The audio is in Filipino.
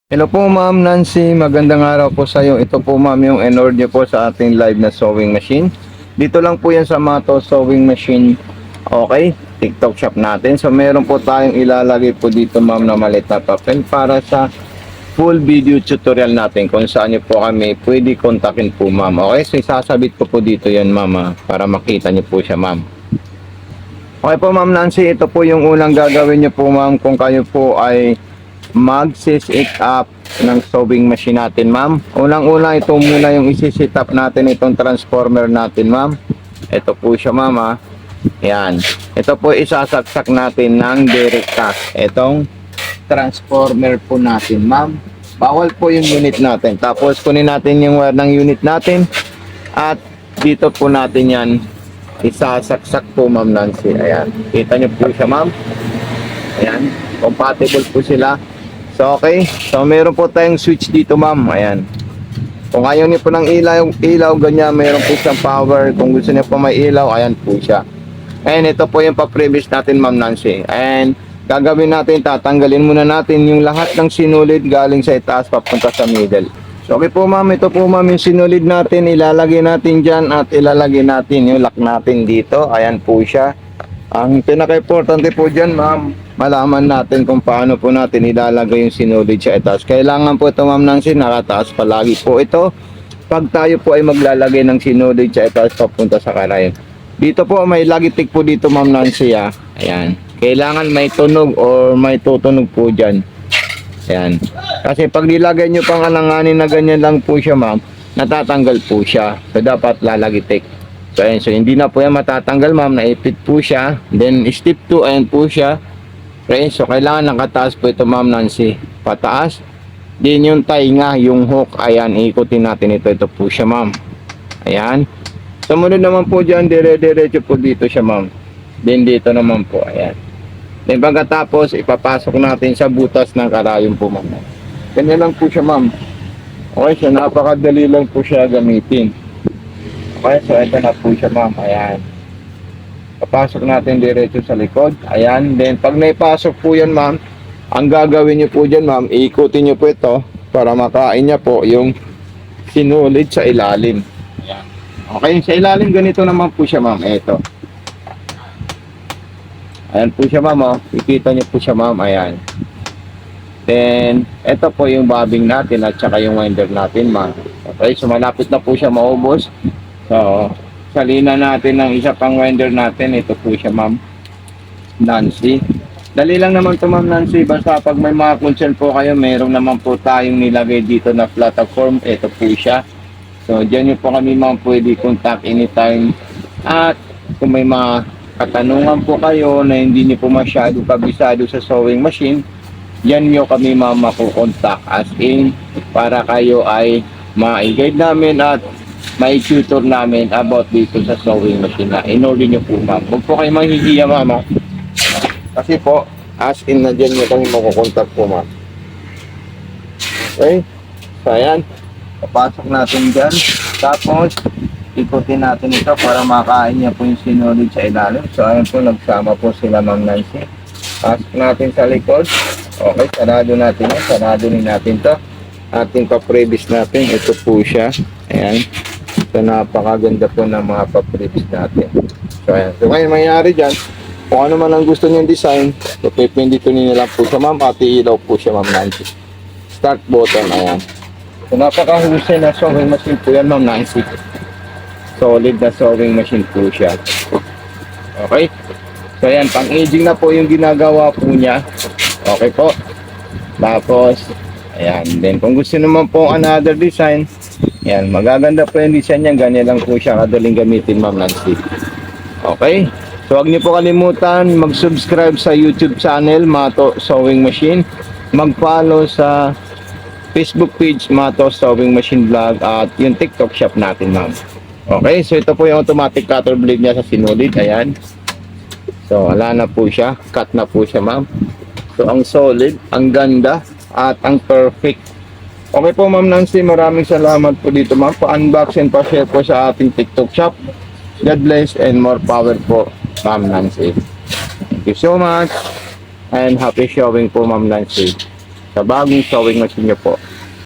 Hello po Ma'am Nancy, magandang araw po sa iyo. Ito po Ma'am yung in-order niyo po sa ating live na sewing machine. Dito lang po yan sa Mato Sewing Machine. Okay, TikTok shop natin. So meron po tayong ilalagay po dito Ma'am na maliit na papel para sa full video tutorial natin kung saan niyo po kami pwede kontakin po Ma'am. Okay, so isasabit ko po dito yan Ma'am para makita niyo po siya Ma'am. Okay po Ma'am Nancy, ito po yung unang gagawin niyo po Ma'am kung kayo po ay mag-set up ng sewing machine natin Ma'am. Unang-una ito muna yung isi-set up natin itong transformer natin Ma'am. Ito po siya Ma'am. Yan. Ito po isasaksak natin ng direkta. Itong transformer po natin Ma'am. Bawal po yung unit natin. Tapos kunin natin yung wire ng unit natin at dito po natin yan isasaksak po Ma'am Nancy. Ayan. Kita nyo po siya Ma'am. Ayan. Compatible po sila. So okay. So meron po tayong switch dito Ma'am. Ayan. Kung ayaw niyo po ng ilaw ganyan, meron po siyang power. Kung gusto niyo po may ilaw, ayan po siya. And ito po yung pa-previous natin Ma'am Nancy. And gagawin natin, tatanggalin muna natin yung lahat ng sinulid galing sa itaas papunta sa middle. So okay po Ma'am, ito po Ma'am yung sinulid natin, ilalagay natin dyan at ilalagay natin yung lock natin dito. Ayan po siya. Ang pinaka-importante po dyan Ma'am, malaman natin kung paano po natin ilalagay yung sinulid sa itaas. Kailangan po ito Ma'am Nancy, nakataas palagi po ito pag tayo po ay maglalagay ng sinulid sa itaas papunta sa karayan. Dito po may lagitik po dito Ma'am Nancy Ayan. Kailangan may tunog or may tutunog po dyan. Ayan. Kasi pag nilagay nyo pang alanganin na ganyan lang po siya Ma'am, natatanggal po siya. So dapat lalagitik. So ayan. So hindi na po yan matatanggal Ma'am, naipit po siya. Then step 2, ayan po siya. Okay. So kailangan nakataas po ito Ma'am Nancy. Pataas. Then yung tainga, yung hook, ayan, ikutin natin ito. Ito po siya Ma'am. Ayan. Sumunod naman po dyan, dire-diretso po dito siya Ma'am. Then dito naman po, ayan. Then pagkatapos, ipapasok natin sa butas ng karayom po Ma'am. Ganyan lang po siya Ma'am. Okay, so napakadali lang po siya gamitin. Okay, so ito na po siya Ma'am. Ayan. Papasok natin diretso sa likod. Ayan. Then pag naipasok po yan Ma'am, ang gagawin nyo po dyan Ma'am, iikutin nyo po ito para makain niya po yung sinulid sa ilalim. Ayan. Okay, sa ilalim ganito naman po siya Ma'am. Ito. Ayan po siya Ma'am. Ikita nyo po siya Ma'am. Ayan. Then, ito po yung bobbing natin at saka yung winder natin Ma'am. Okay, so malapit na po siya maubos. So, salina natin ng isa pang winder natin. Ito po siya Ma'am Nancy. Dali lang naman to Ma'am Nancy. Basta pag may mga concern po kayo, meron naman po tayong nilagay dito na platform. Ito po siya. So, dyan nyo po kami Ma'am pwede contact anytime. At kung may mga katanungan po kayo na hindi nyo po masyado kabisado sa sewing machine, yan nyo kami Ma'am makukontak as in para kayo ay ma-guide namin at ma-tutor namin about dito sa sewing machine na in-order nyo po Ma'am. Huwag po kayo manghihiya Ma'am. Kasi po, as in na dyan nyo kami makukontak po Ma'am. Okay? So ayan, papasok natin dyan. Tapos, ikutin natin ito para makain niya po yung sinulid sa ilalim. So ayan po, nagsama po sila Ma'am Nancy. Pasok natin sa likod. Okay, sarado natin yan. Sarado din natin to. Ating pa-previous natin. Ito po siya. Ayan. So napakaganda po ng mga pa-previous natin. So ayan. So ngayon mangyayari dyan, kung ano man ang gusto niyong design, so pipinditin niyo lang po siya Ma'am. At ilaw po siya Ma'am Nancy. Start button. Ayan. So napakahusay na sewing machine po yan Ma'am Nancy. Solid na sewing machine po siya. Okay. So ayan, pang-aging na po yung ginagawa po niya. Okay po. Tapos, ayan. Then kung gusto naman po another design, ayan, magaganda po yung design niya. Ganyan lang po siya kadaling gamitin Ma'am Nancy. Okay. So huwag niyo po kalimutan mag-subscribe sa YouTube channel Mato Sewing Machine. Mag-follow sa Facebook page Mato Sewing Machine Vlog at yung TikTok shop natin Ma'am. Okay, so ito po yung automatic cutter blade niya sa sinulid. Ayan. So, wala na po siya. Cut na po siya, Ma'am. So, ang solid, ang ganda, at ang perfect. Okay po, Ma'am Nancy. Maraming salamat po dito, Ma'am. Pa-unbox and pa-share po sa ating TikTok shop. God bless and more power po, Ma'am Nancy. Thank you so much. And happy showing po, Ma'am Nancy. sa bagong sewing machine nyo po.